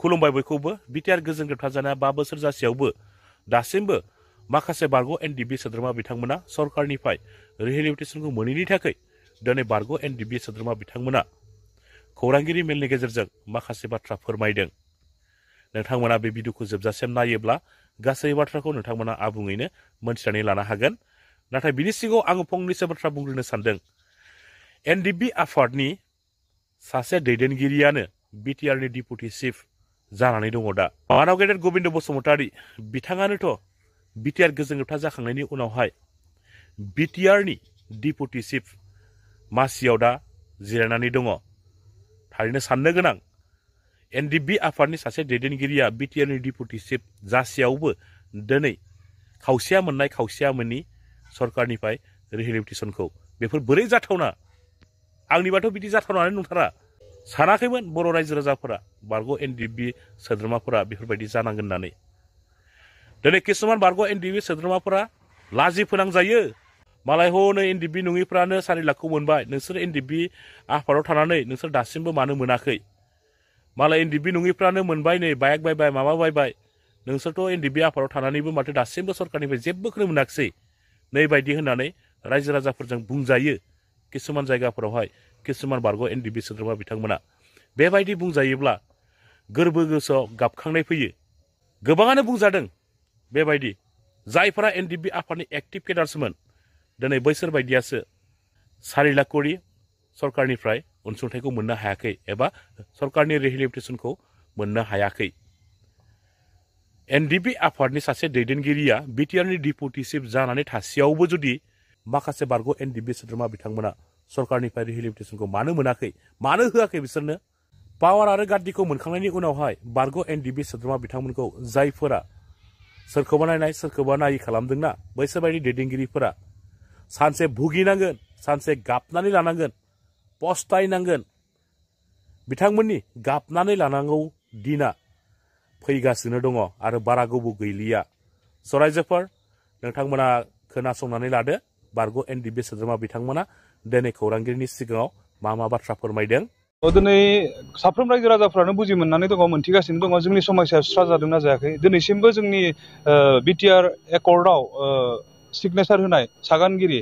खुलुमबाय बयखौबो बिटिआर गोजोन गोथार जानाया 5 बोसोर जासेयावबो दासिमबो माखासे बारग' एनडिबि सोद्रोमा बिथांमोना सरकारनिफ्राय रिहेबिलिटेसनखौ मोनैनि थाखाय दिनै बारग' एनडिबि सोद्रोमा बिथांमोना खौरांगिरि मेलनि गेजेरजों माखासे बाथ्रा फोरमायदों। नोंथांमोना बे भिडिअखौ जोबजासिम नायोब्ला गासै बाथ्राखौ नोंथांमोना आबुङैनो मोनथिनानै लानो हागोन। नाथाय बिनि सिगाङाव आङो फंनैसो बाथ्रा बुंग्रोनो सानदों। एनडिबि आफादनि सासे दैदेनगिरियानो बिटिआरनि डिपुटि चिफ जानानै दङ दा। मानाव गेदेर गोबिन्द बसुमतारी बिथाङानोथ' बिटिआर गोजोन गोथार जाखांनायनि उनावहाय बिटिआरनि डिपुटि चिफ मासियाव दा जिरायनानै दङ। थारैनो साननो गोनां एनडिबि आफादनि सासे दैदेनगिरिया बिटिआरनि डिपुटि चिफ जासेयावबो दिनै खावसेया मोननाय खावसेया मोनि सरकारनिफ्राय रिहेबिलिटेसनखौ बेफोर बोरै जाथावना? आंनिबाथ' बिदि जाथावनानै नंथारा। सानाखैमोन बर' रायजो राजाफोरा बारग' एनडिबि सोद्रोमाफोरा बेफोरबायदि जानांगोन होननानै। दिनै किसुमान बारग' एनडिबि सोद्रोमाफोरा लाजि फोनांजायो। मालाय हनै एनडिबि नङिफ्रानो 4 लाखखौ मोनबाय। नोंसोर एनडिबि आफादाव थानानै नोंसोर दासिमबो मानो मोनाखै? मालाय एनडिबि नङिफ्रानो मोनबाय, नै बाइक बायबाय माबा बायबाय। नोंसोरथ' एनडिबि आफादाव थानानैबो माथो दासिमबो सरकारनिफ्राय जेबोखौनो मोनाखिसै। नै बायदि होननानै रायजो राजाफोरजों बुंजायो किसुमान जायगाफोरावहाय किसुमान बारग' एनडिबि सोद्रोमा बिथांमोना। बेबायदि बुंजायोब्ला गोरबो गोसोआव गाबखांनाय फैयो। गोबाङानो बुंजादों बेबायदि जायफोरा एनडिबि आफादनि एक्टिभ केडार्समोन दिनै बैसोर बायदियासो 4 लाख करि सरकारनिफ्राय अनसुंथाइखौ मोननो हायाखै एबा सरकारनि रिहेबिलिटेसनखौ मोननो हायाखै। एनडिबि आफादनि सासे दैदेनगिरिया बिटिआरनि डिपुटि चिफ जानानै थासेयावबो जुदि माखासे बारग' एनडिबि सोद्रोमा बिथांमोना सरकारनिफ्राय रिहेबिलिटेसनखौ मानो मोनाखै, मानो होआखै बिसोरनो? पावार आरो गाद्दिखौ मोनखांनायनि उनावहाय बारग' एनडिबि सोद्रोमा बिथांमोनखौ जायफोरा सोरखौबा नायनाय सोरखौबा नायि खालामदोंना बैसोरबायदि दैदेनगिरिफोरा सानसे भुगिनांगोन, सानसे गाबनानै लानांगोन, पस्तायनांगोन। बिथांमोननि गाबनानै लानांगौ दिना फैगासिनो दङ आरो बारा गोबाव गैलिया। रायजोफोर नोंथांमोना खोनासंनानै लादो बारग' एनडिबि सोद्रोमा बिथांमोना दिनै खौरांगिरिनि सिगाङाव मा बाथ्रा फोरमायदों। दिनै साफ्रोम रायजो राजाफ्रानो बुजि मोननानै दङ, मोनथिगासिनो दङ जोंनि समस्याया सुस्राजादोंना जायाखै। दिनैसिमबो जोंनि बिटिआर एकर्डआव सिगनेचार होनाय सागानगिरि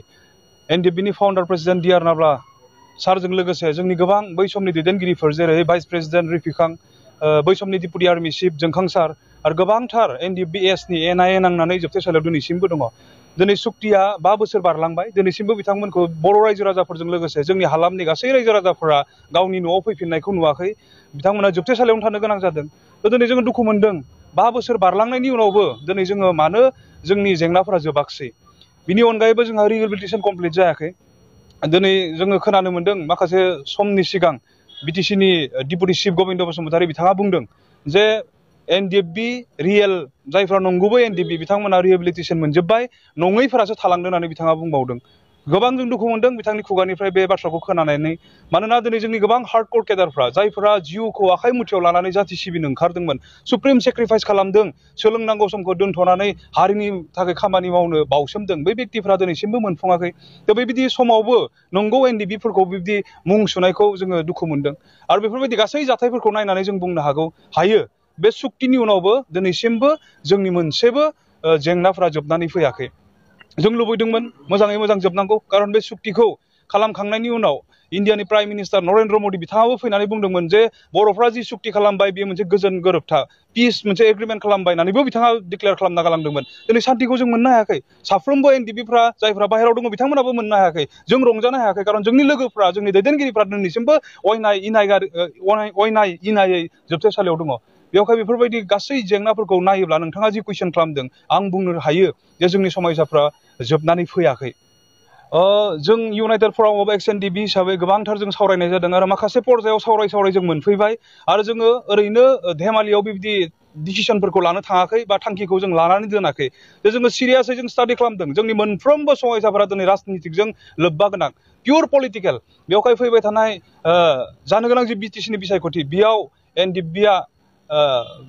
एनडिबिनि फाउन्डार प्रेसिडेन्ट डि आर नाब्ला सारजों लोगोसे जोंनि गोबां बै समनि दैदेनगिरिफोर जेरै भाइस प्रेसिडेन्ट रिफिखां, बै समनि डिपुटि आर्मि चिफ जोंखां सार आरो गोबांथार एनडिबिएसनि एनआइए नांनानै जोबथेसालियाव दिनैसिमबो दङ। दिनै सुक्तिया 5 बोसोर बारलांबाय। दिनैसिमबो बिथांमोनखौ बर' रायजो राजाफोरजों लोगोसे जोंनि हालामनि गासै रायजो राजाफोरा गावनि न'आव फैफिननायखौ नुवाखै। बिथांमोना जोबथेसालियावनो थानो गोनां जादों। दिनै जोङो दुखु मोनदों 5 बोसोर बारलांनायनि उनावबो दिनै जोङो मानो जोंनि जेंनाफोरा जोबाखिसै। बिनि अनगायैबो जोंहा रिहेबिलिटेसन कमप्लिट जायाखै। दिनै जोङो खोनानो मोन्दों माखासे समनि सिगां बिटिसिनि डिपुटि चिफ गोबिन्द बसुमतारी बिथाङा बुंदों जे एनडिबि रियेल जायफ्रा नंगुबै एनडिबि बिथांमोना रिहेबिलिटेसन मोनजोब्बाय, नङैफोरासो थालांदों होननानै बिथाङा बुंबावदों। गोबां जों दुखु मोनदों बिथांनि खुगानिफ्राय बे बाथ्राखौ खोनानानै। मानोना दिनै जोंनि गोबां हार्डक'र केडारफ्रा जायफोरा जिउखौ आखाइ मुथियाव लानानै जाथि सिबिनो ओंखारदोंमोन, सुप्रिम सेक्रिफाइस खालामदों, सोलोंनांगौ समखौ दोनथ'नानै हारिनि थाखाय खामानि मावनो बावसोमदों, बै बेक्तिफ्रा दिनैसिमबो मोनफुङाखै। दा बेबायदि समावबो नंगौ एनडिबिफोरखौ बिब्दि मुं सुनायखौ जोङो दुखु मोनदों। आरो बेफोरबायदि गासै जाथायफोरखौ नायनानै जों बुंनो हायो बे सुक्तिनि उनावबो दिनैसिमबो जोंनि मोनसेबो जेंनाफ्रा जोबनानै फैयाखै। जों लुबैदोंमोन मोजाङै मोजां जोबनांगौ, खारन बे सुक्तिखौ खालामखांनायनि उनाव इन्डियानि प्राइम मिनिस्टार नरेन्द्र मदि बिथाङाबो फैनानै बुंदोंमोन जे बर'फ्रा जि सुक्ति खालामबाय बेयो मोनसे गोजोन गोरोबथा पिस मोनसे एग्रिमेन्ट खालामबाय होननानैबो बिथाङा डिक्लेयार खालामना गालांदोंमोन। दिनै सान्तिखौ जों मोननो हायाखै। साफ्रोमबो एनडिबिफ्रा जायफ्रा बाहेरायाव दङ बिथांमोनाबो मोननो हायाखै। जों रंजानो हायाखै, खारन जोंनि लोगोफ्रा जोंनि दैदेनगिरिफ्रा दिनैसिमबो अयनाय इनायै जोबथेसालियाव दङ। बेवहाय बेफोरबायदि गासै जेंनाफोरखौ नायोब्ला नोंथाङा जि कुइसन खालामदों, आं बुंनो हायो जे जोंनि समस्याफ्रा जोबनानै फैयाखै। जों इउनाइटेड फराम अफ एक्स एनडिबि हिसाबै गोबांथार जों सावरायनाय जादों आरो माखासे पर्यायाव सावराय जों मोनफैबाय। आरो जोङो ओरैनो धेमालियाव बिब्दि डिसिसनफोरखौ लानो थाङाखै बा थांखिखौ जों लानानै दोनाखै। जोङो सिरियासै जों स्टाडि खालामदों। जोंनि मोनफ्रोमबो समस्याफोरा दिनै राजनितिकजों लोब्बा गोनां, पियर पलिटिकेल। बेवहाय फैबाय थानाय जानो गोनां जि बिटिसिनि बिसायख'थि, बेयाव एनडिबिआ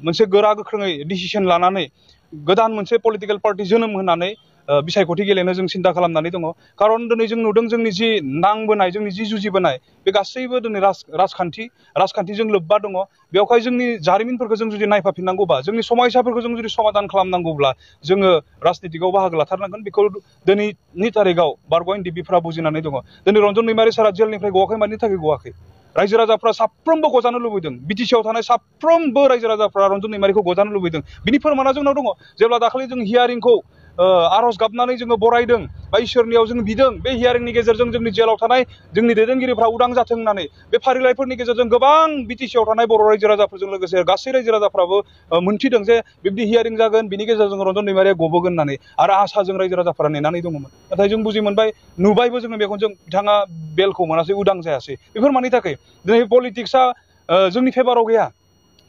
मोनसे गोरा गोख्रोङै डिसिसन लानानै गोदान मोनसे पलिटिकेल पार्टि जोनोम होनानै बिसायख'थि गेलेनो जों सिन्था खालामनानै दङ खारन दिनै जों नुदों जोंनि जि नांबोनाय जोंनि जि जुजिबोनाय बे गासैबो दिनै राजखान्थिजों लोब्बा दङ बेवहाय जोंनि जारिमिनफोरखौ जों जुदि नायफाफिननांगौबा जोंनि समयसाफोरखौ जों जुदि समाधान खालामनांगौब्ला जोङो राजनितिकआव बाहागो लाथारनांगोन बेखौ दिनैनि तारिखाव बारग' एनडिबिफोरा बुजिनानै दङ दिनै रन्जन दैमारि सारा जेलनिफ्राय गवाखै मानि थाखाय गवाखै रायजो राजाफ्रा साफ्रोमबो गजानो लुबैदों बिटिसिआव थानाय साफ्रोमबो रायजो राजाफ्रा रन्जन दैमारिखौ गजानो लुबैदों बिनि फोरमाना जोंनाव दङ जेब्ला दाखालि जों हियारिंखौ आर'ज गाबनानै जोङो बरायदों बा इसोरनियाव जों बिदों बे हियारिंनि गेजेरजों जोंनि जेलाव थानाय जोंनि दैदेनगिरिफ्रा उदां जाथों होननानै बे फारिलाइफोरनि गेजेरजों गोबां बिटिसिआव थानाय बर' रायजो राजाफोरजों लोगोसे गासै रायजो राजाफ्राबो मोनथिदों जे बिब्दि हियारिं जागोन बिनि गेजेरजों रन्जन दैमारिया गबोगोन होननानै आरो आसाजों रायजो राजाफोरा नेनानै दङमोन नाथाय जों बुजि मोनबाय नुबायबो जोङो मेगनजों बिथाङा बेलखौ मोनासै उदां जायासै बेफोर मानि थाखाय दिनै पलिटिक्सआ जोंनि फेभाराव गैया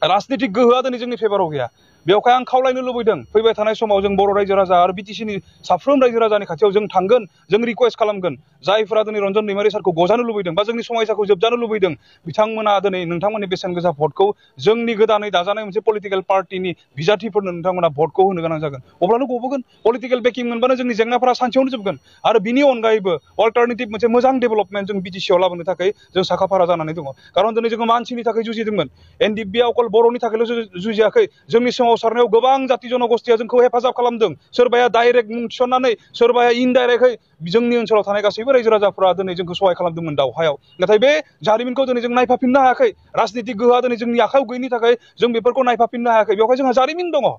राजनितिक गोहोआ दिनै जोंनि फेभाराव गैया बेवहाय आं खावलायनो लुबैदों फैबाय थानाय समाव जों बर' रायजो राजा आरो बिटिसिनि साफ्रोम रायजो राजानि खाथियाव जों थांगोन जों रिक्वेस्ट खालामगोन जायफोरा दिनै रन्जन दैमारि सारखौ गजानो लुबैदों बा जोंनि समयसाखौ जोबजानो लुबैदों बिथांमोना दिनै नोंथांमोननि बेसेन गोसा भटखौ जोंनि गोदानै दाजानाय मोनसे पलिटिकेल पार्टिनि बिजाथिफोरनो नोंथांमोना भटखौ होनो गोनां जागोन अब्लानो गबोगोन पलिटिकेल बेकिं मोनबानो जोंनि जेंनाफोरा सानसेयावनो जोबगोन आरो बिनि अनगायैबो अल्टारनेटिभ मोनसे मोजां डेभेलपमेन्ट जों बिटिसिआव लाबोनो थाखाय जों साखाफारा जानानै दङ खारन दिनै जोङो मानसिनि थाखाय जुजिदोंमोन एनडिबिआ अकल बर'नि थाखायल' जुजियाखै जोंनि सोमावसारनायाव गोबां जाति जनगोष्ठिया जोंखौ हेफाजाब खालामदों सोरबाया डाइरेक्ट मुं थिसननानै सोरबाया इनडाइरेक्टयै जोंनि ओनसोलाव थानाय गासैबो रायजो राजाफोरा दिनै जोंखौ सहाय खालामदोंमोन दावहायाव नाथाय बे जारिमिनखौ दिनै जों नायफाफिननो हायाखै राजनितिक गोहोआ दिनै जोंनि आखायाव गैयिनि थाखाय जों बेफोरखौ नायफाफिननो हायाखै बेवहाय जोंहा जारिमिन दङ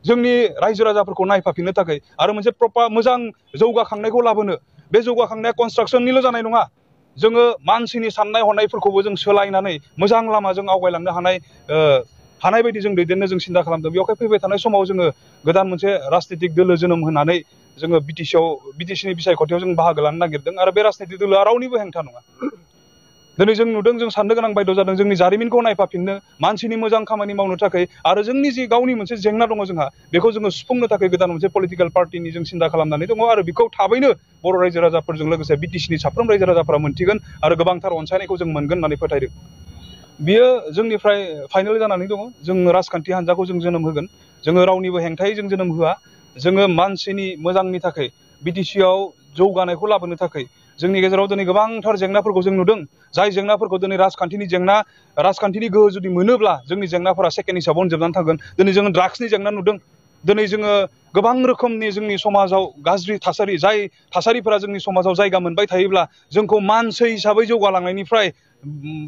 जोंनि रायजो राजाफोरखौ नायफाफिननो थाखाय आरो मोनसे प्रपार मोजां जौगाखांनायखौ लाबोनो बे जौगाखांनाया कनस्ट्राक्सननिल' जानाय नङा जोङो मानसिनि साननाय हनायफोरखौबो जों सोलायनानै मोजां लामाजों आवगायलांनो हानाय बायदि जों दैदेननो जों सिन्था खालामदों बेवहाय फैबाय थानाय समाव जोङो गोदान मोनसे राजनितिक दोलो जोनोम होनानै जोङो बिटिसिनि बिसायख'थियाव जों बाहागो लानो नागिरदों आरो बे राजनितिक दोलोआ रावनिबो हेंथा नङा दिनै जों नुदों जों साननो गोनां बायद' जादों जोंनि जारिमिनखौ नायफाफिननो मानसिनि मोजां खामानि मावनो थाखाय आरो जोंनि जि गावनि मोनसे जेंना दङ जोंहा बेखौ जोङो सुफुंनो थाखाय गोदान मोनसे पलिटिकेल पार्टिनि जों सिन्था खालामनानै दङ आरो बेखौ थाबैनो बर' रायजो राजाफोरजों लोगोसे बिटिसिनि साफ्रोम रायजो राजाफोरा मोनथिगोन आरो गोबांथार अनसायनायखौ जों मोनगोन होननानै फोथायदों बियो जोंनिफ्राय फाइनेल जानानै दङ जों राजखान्थि हान्जाखौ जों जोनोम होगोन जोङो रावनिबो हेंथायै जों जोनोम होआ जोङो मानसिनि मोजांनि थाखाय बिटिसिआव जौगानायखौ लाबोनो थाखाय जोंनि गेजेराव दिनै गोबांथार जेंनाफोरखौ जों नुदों जाय जेंनाफोरखौ दिनै राजखान्थिनि गोहो जुदि मोनोब्ला जोंनि जेंनाफोरा सेकेन्ड हिसाबावनो जोबनानै थागोन दिनै जोङो ड्राग्सनि जेंना नुदों दिनै जोङो गोबां रोखोमनि जोंनि समाजाव गाज्रि थासारि जाय थासारिफोरा जोंनि समाजाव जायगा मोनबाय थायोब्ला जोंखौ मानसि हिसाबै जौगालांनायनिफ्राय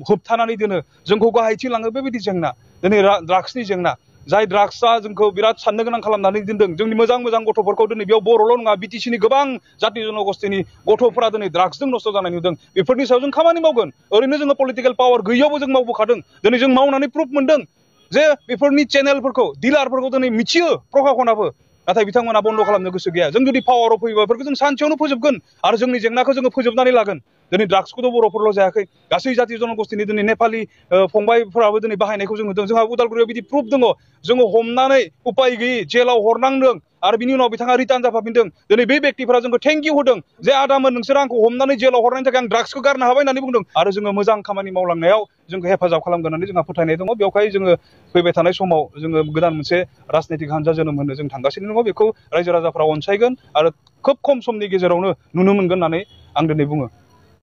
होबथानानै दोनो जोंखौ गाहायथिं लाङो बेबायदि जेंना दिनै ड्राग्सनि जेंना जाय ड्राग्सआ जोंखौ बिराद साननो गोनां खालामनानै दोनदों जोंनि मोजां मोजां गथ'फोरखौ दिनै बेयाव बर'ल' नङा बिटिसिनि गोबां जाति जनगोष्ठिनि गथ'फोरा दिनै ड्राग्सजों नस्थ' जानाय नुदों बेफोरनि सायाव जों खामानि मावगोन ओरैनो जोङो पलिटिकेल पावार गैयैयावबो जों मावबोखादों दिनै जों मावनानै प्रुफ मोनदों जे बेफोरनि चेनेलफोरखौ डिलारफोरखौ दिनै मिथियो प्रखाखनाबो नाथाय बिथांमोना बन्द' खालामनो गोसो गैया जों जुदि पावाराव फैयोबा बेफोरखौ जों सानसेयावनो फोजोबगोन आरो जोंनि जेंनाखौ जोङो फोजोबनानै लागोन दिनै ड्राग्सखौथ' बर'फोरल' जायाखै गासै जाति जनगोष्ठिनि दिनै नेपालि फंबायफोराबो दिनै बाहायनायखौ जों नुदों जोंहा उदालगुरियाव बिदि प्रुफ दङ जोङो हमनानै उपाय गैयै जेलाव हरनांदों आरो बिनि उनाव बिथाङा रिटार्न जाफाफिनदों दिनै बे बेक्तिफोरा जोंखौ थेंक इउ होदों जे आदामोन नोंसोर आंखौ हमनानै जेलाव हरनायनि थाखाय आं ड्राग्सखौ गारनो हाबाय होननानै बुंदों आरो जोङो मोजां खामानि मावलांनायाव जोंखौ हेफाजाब खालामगोन होननानै जोंहा फोथायनाय दङ बेवहाय जोङो फैबाय थानाय समाव जोङो गोदान मोनसे राजनितिक हान्जा जोनोम होनो जों थांगासिनो दङ बेखौ रायजो राजाफ्रा अनसायगोन आरो खोब खम समनि गेजेरावनो नुनो मोनगोन होननानै आं दिनै बुङो